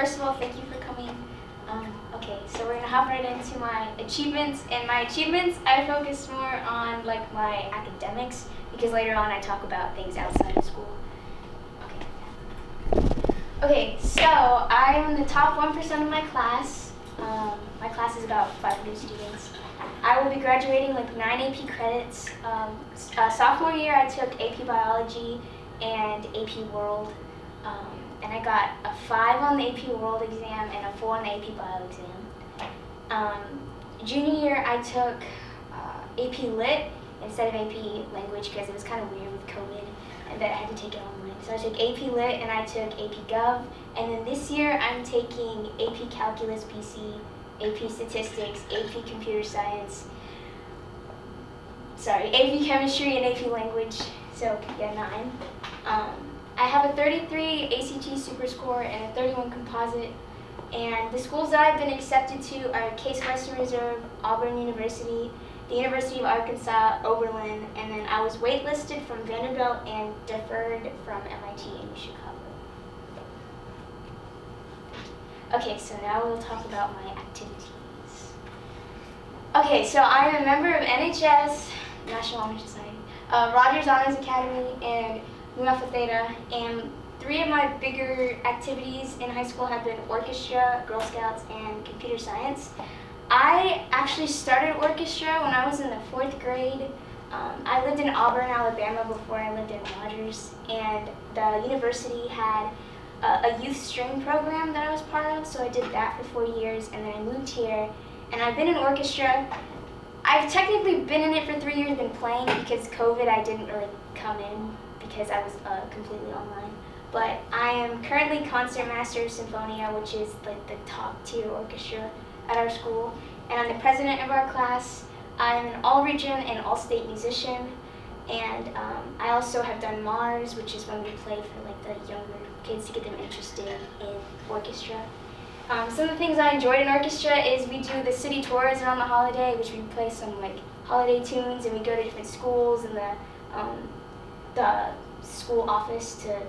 First of all, thank you for coming. Okay, so we're gonna hop right into my achievements. And my achievements, I focus more on like my academics because later on I talk about things outside of school. Okay, so I'm in the top 1% of my class. My class is about 500 students. I will be graduating like 9 AP credits. Sophomore year, I took AP Biology and AP World. And I got a 5 on the AP World exam and a 4 on the AP Bio exam. Junior year, I took AP Lit instead of AP Language because it was kind of weird with COVID and that I had to take it online. So I took AP Lit and I took AP Gov. And then this year, I'm taking AP Calculus BC, AP Statistics, AP Computer Science, AP Chemistry and AP Language. So yeah, 9. I have a 33 ACT Super Score and a 31 Composite, and the schools that I've been accepted to are Case Western Reserve, Auburn University, the University of Arkansas, Oberlin, and then I was waitlisted from Vanderbilt and deferred from MIT in Chicago. Okay, so now we'll talk about my activities. Okay, so I am a member of NHS, National Honor Society, Rogers Honors Academy, and Mu Alpha Theta, and 3 of my bigger activities in high school have been orchestra, Girl Scouts, and computer science. I actually started orchestra when I was in the 4th grade. I lived in Auburn, Alabama before I lived in Rogers, and the university had a youth string program that I was part of, so I did that for 4 years, and then I moved here, and I've been in orchestra. I've technically been in it for 3 years, been playing because COVID, I didn't really come in because I was completely online. But I am currently concertmaster of Symphonia, which is like the top tier orchestra at our school. And I'm the president of our class. I'm an all-region and all-state musician. And I also have done Mars, which is when we play for like the younger kids to get them interested in orchestra. Some of the things I enjoyed in orchestra is we do the city tours around the holiday, which we play some like holiday tunes, and we go to different schools and the school office to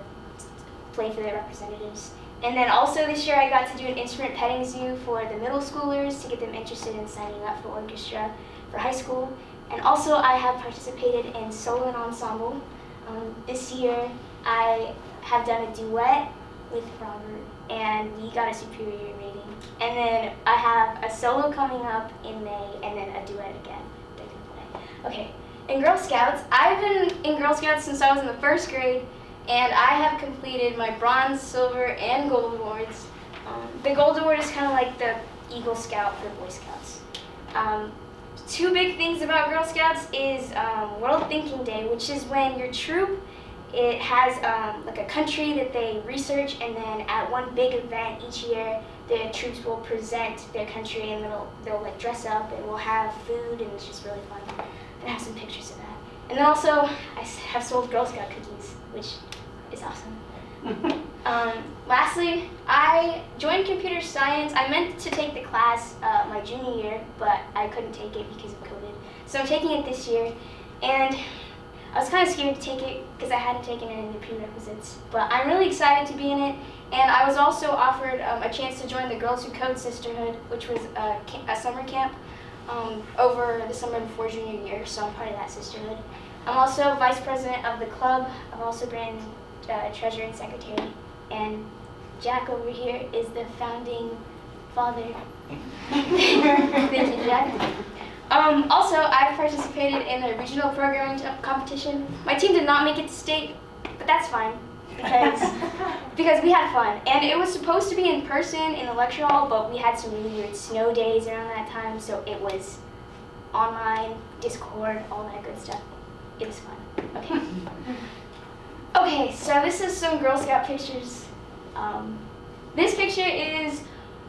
play for their representatives. And then also this year I got to do an instrument petting zoo for the middle schoolers to get them interested in signing up for orchestra for high school. And also I have participated in solo and ensemble. This year I have done a duet with Robert and we got a superior rating. And then I have a solo coming up in May and then a duet again. Okay. In Girl Scouts, I've been in Girl Scouts since I was in the 1st grade, and I have completed my bronze, silver, and gold awards. The gold award is kind of like the Eagle Scout for Boy Scouts. 2 big things about Girl Scouts is World Thinking Day, which is when your troop, it has like a country that they research, and then at one big event each year, the troops will present their country, and they'll like dress up, and we'll have food, and it's just really fun. I have some pictures of that. And then also, I have sold Girl Scout cookies, which is awesome. Lastly, I joined computer science. I meant to take the class my junior year, but I couldn't take it because of COVID. So I'm taking it this year, and I was kind of scared to take it because I hadn't taken it in the prerequisites. But I'm really excited to be in it, and I was also offered a chance to join the Girls Who Code Sisterhood, which was a summer camp over the summer before junior year, so I'm part of that sisterhood. I'm also vice president of the club. I've also been treasurer and secretary. And Jack over here is the founding father. Thank you, Jack. Also, I've participated in a regional programming competition. My team did not make it to state, but that's fine because we had fun. And it was supposed to be in person in the lecture hall, but we had some really weird snow days around that time, so it was online, Discord, all that good stuff. It was fun. Okay. Okay, so this is some Girl Scout pictures. This picture is,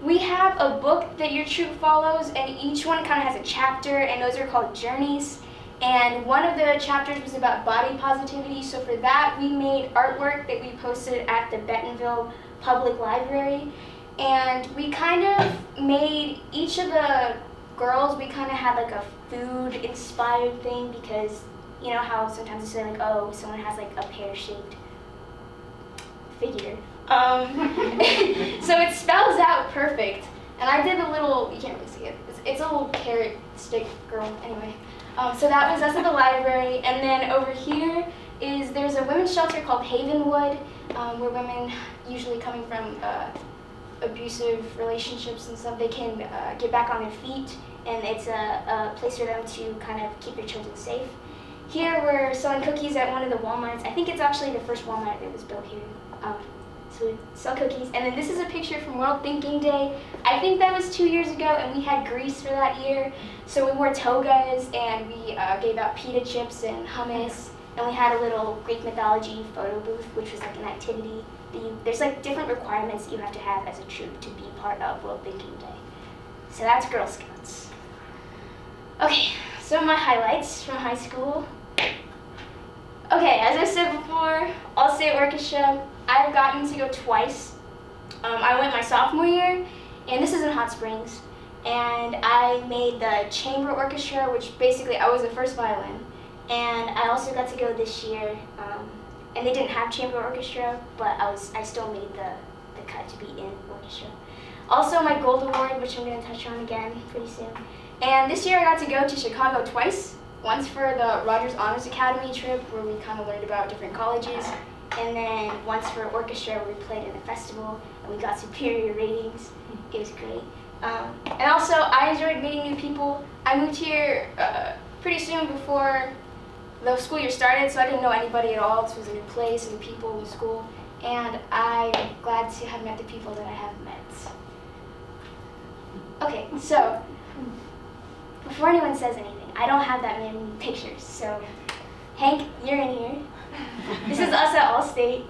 we have a book that your troop follows, and each one kind of has a chapter, and those are called journeys. And one of the chapters was about body positivity, so for that we made artwork that we posted at the Bentonville Public Library. And we kind of made each of the girls, we kind of had like a food-inspired thing because you know how sometimes you say like, oh, someone has like a pear-shaped figure. So it spells out perfect. And I did a little, you can't really see it, it's a little carrot stick girl, anyway. So that was us at the library. And then over here there's a women's shelter called Havenwood, where women, usually coming from abusive relationships and stuff, they can get back on their feet, and it's a place for them to kind of keep their children safe. Here we're selling cookies at one of the Walmarts. I think it's actually the first Walmart that was built here. So we sell cookies. And then this is a picture from World Thinking Day. I think that was 2 years ago, and we had Greece for that year. So we wore togas, and we gave out pita chips and hummus. And we had a little Greek mythology photo booth, which was like an activity. There's like different requirements that you have to have as a troop to be part of World Thinking Day. So that's Girl Scouts. Okay, some of my highlights from high school. Okay, as I said before, All-State Orchestra. I've gotten to go twice. I went my sophomore year, and this is in Hot Springs. And I made the chamber orchestra, which basically I was the first violin. And I also got to go this year, and they didn't have chamber orchestra, but I still made the cut to be in orchestra. Also my gold award, which I'm going to touch on again pretty soon. And this year I got to go to Chicago twice. Once for the Rogers Honors Academy trip, where we kind of learned about different colleges, and then once for orchestra, where we played in a festival, and we got superior ratings. It was great. And also, I enjoyed meeting new people. I moved here pretty soon before the school year started, so I didn't know anybody at all. This was a new place, new people, new school, and I'm glad to have met the people that I have met. Okay, so before anyone says anything, I don't have that many pictures, so Hank, you're in here. This is us at All-State.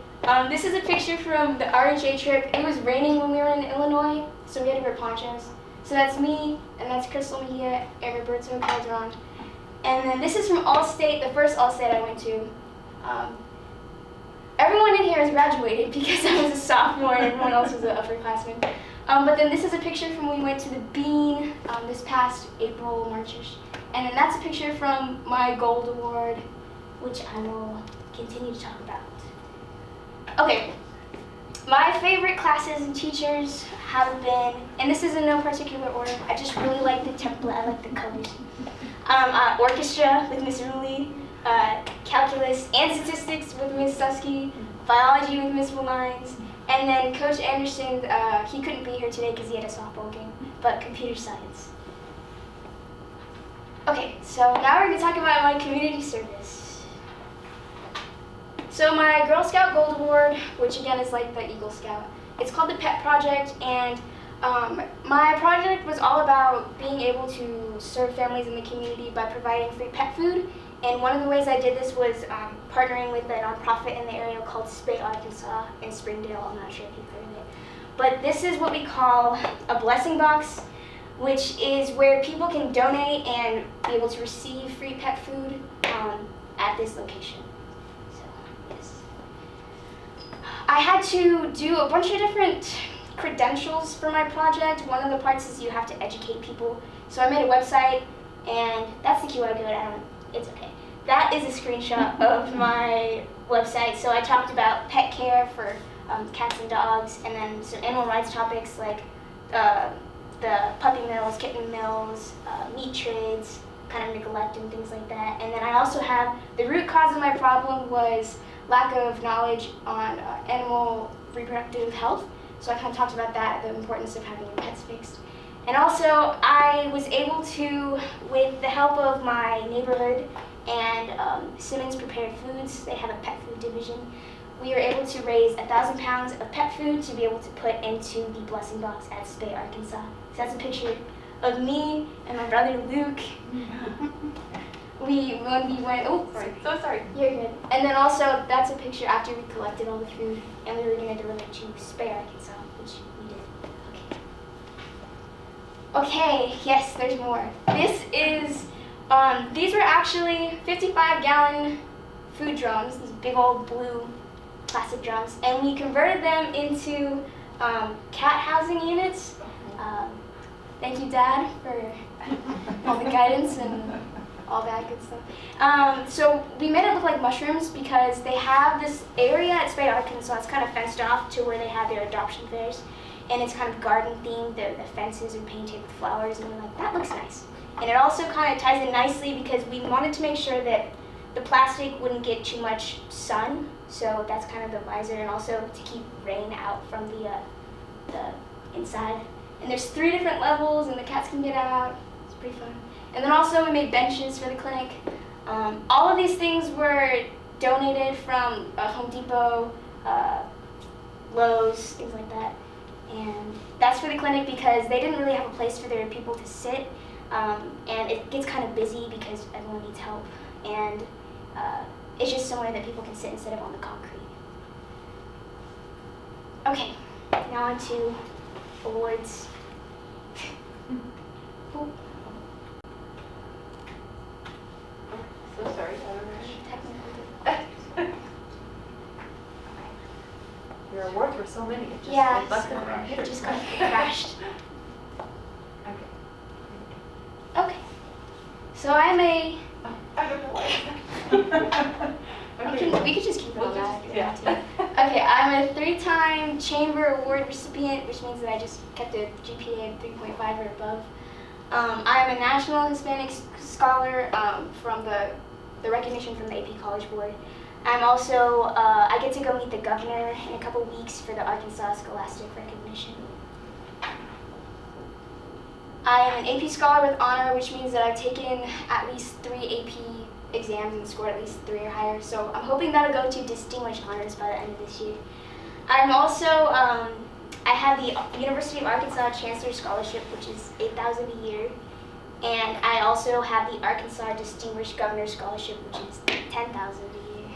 This is a picture from the RHA trip. It was raining when we were in Illinois, so we had to wear ponchos. So that's me, and that's Crystal Mejia and Roberto Calderon. And then this is from All-State, the first All-State I went to. Everyone in here has graduated because I was a sophomore and everyone else was an upperclassman. But then this is a picture from when we went to the Bean this past April, March-ish. And then that's a picture from my gold award, which I will continue to talk about. Okay, my favorite classes and teachers have been, and this is in no particular order, I just really like the template, I like the colors. Orchestra with Miss Rulli, calculus and statistics with Miss Susky, biology with Miss Malines, and then Coach Anderson, he couldn't be here today because he had a softball game, but computer science. Okay, so now we're going to talk about my community service. So my Girl Scout Gold Award, which again is like the Eagle Scout, it's called the Pet Project, and my project was all about being able to serve families in the community by providing free pet food. And one of the ways I did this was partnering with a nonprofit in the area called Spay Arkansas in Springdale. I'm not sure if you've heard of it. But this is what we call a blessing box, which is where people can donate and be able to receive free pet food at this location. So, yes. I had to do a bunch of different credentials for my project. One of the parts is you have to educate people. So I made a website, and that's the QR code. It's okay. That is a screenshot of my website. So I talked about pet care for cats and dogs, and then some animal rights topics like the puppy mills, kitten mills, meat trades, kind of neglect and things like that. And then I also have the root cause of my problem was lack of knowledge on animal reproductive health. So I kind of talked about that, the importance of having your pets fixed. And also I was able to, with the help of my neighborhood and Simmons Prepared Foods, they have a pet food division, we were able to raise 1,000 pounds of pet food to be able to put into the blessing box at Spay, Arkansas. So that's a picture of me and my brother Luke. When we went, oh, sorry. You're good. And then also, that's a picture after we collected all the food and we were going to deliver it to Spay, Arkansas, which we did. Okay, yes, there's more. This is, these were actually 55-gallon food drums, these big old blue plastic drums, and we converted them into cat housing units. Thank you, Dad, for all the guidance and all that good stuff. So we made it look like mushrooms because they have this area at Spade, Arkansas. It's kind of fenced off to where they have their adoption fairs, and it's kind of garden themed. The fences are painted with flowers, and we're like, that looks nice. And it also kind of ties in nicely because we wanted to make sure that the plastic wouldn't get too much sun, so that's kind of the visor, and also to keep rain out from the inside. And there's 3 different levels, and the cats can get out. It's pretty fun. And then also we made benches for the clinic. All of these things were donated from Home Depot, Lowe's, things like that. And that's for the clinic because they didn't really have a place for their people to sit, and it gets kind of busy because everyone needs help. And it's just somewhere that people can sit instead of on the concrete. Okay, now on to awards. Oh. So sorry. Your awards were so many, it just Yeah, busted on my computer. it just kind of crashed. Okay. Okay, so I'm a. I don't know why. We could just keep We'll on that. just- if you yeah. want to. Okay, I'm a 3-time Chamber Award recipient, which means that I just kept a GPA of 3.5 or above. I'm a National Hispanic Scholar from the recognition from the AP College Board. I'm also, I get to go meet the governor in a couple weeks for the Arkansas Scholastic recognition. I am an AP Scholar with honor, which means that I've taken at least 3 AP exams and scored at least 3 or higher, so I'm hoping that'll go to distinguished honors by the end of this year. I'm also, I have the University of Arkansas Chancellor Scholarship, which is $8,000 a year, and I also have the Arkansas Distinguished Governor Scholarship, which is $10,000 a year.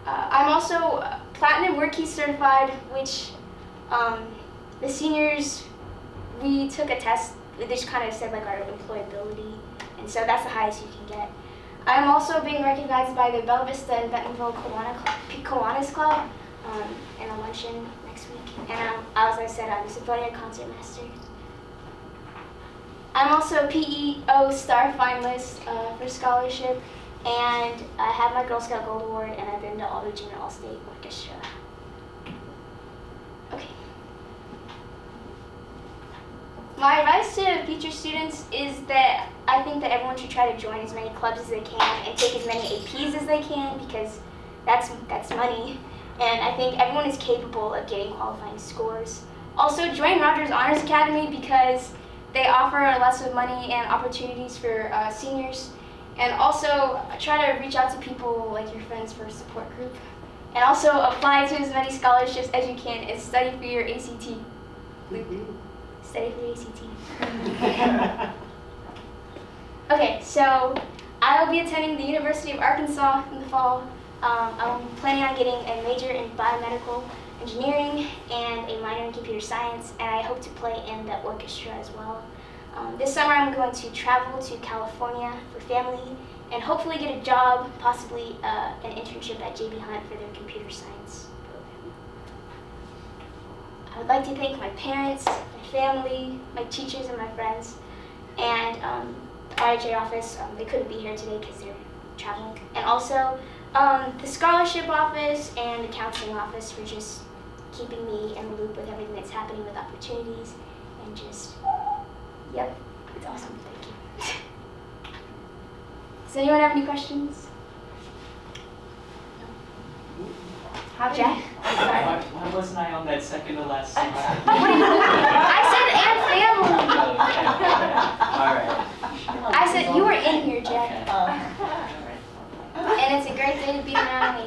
I'm also Platinum WordKey certified, which the seniors, we took a test, they just kind of said like our employability, and so that's the highest you can get. I'm also being recognized by the Bella Vista and Bentonville Kiwanis Club in a luncheon next week. And as I said, I'm a Symphonia Concertmaster. I'm also a PEO Star finalist for scholarship, and I have my Girl Scout Gold Award, and I've been to all the junior all-state orchestra. Okay. My advice to future students is that I think that everyone should try to join as many clubs as they can and take as many APs as they can, because that's money. And I think everyone is capable of getting qualifying scores. Also, join Rogers Honors Academy because they offer lots of money and opportunities for seniors. And also, try to reach out to people like your friends for a support group. And also, apply to as many scholarships as you can and study for your ACT. Study for your ACT. Okay, so I will be attending the University of Arkansas in the fall. I'm planning on getting a major in biomedical engineering and a minor in computer science, and I hope to play in the orchestra as well. This summer I'm going to travel to California for family and hopefully get a job, possibly an internship at JB Hunt for their computer science program. I would like to thank my parents, my family, my teachers, and my friends, and the RHA office. They couldn't be here today because they're traveling. And also the scholarship office and the counseling office for just keeping me in the loop with everything that's happening with opportunities, and just, yep, it's awesome, thank you. Does anyone have any questions? How Jack? Why wasn't I on that second to last slide? I said and family. All right. I said you were in here, Jack. Okay. All right. And it's a great day to be around me.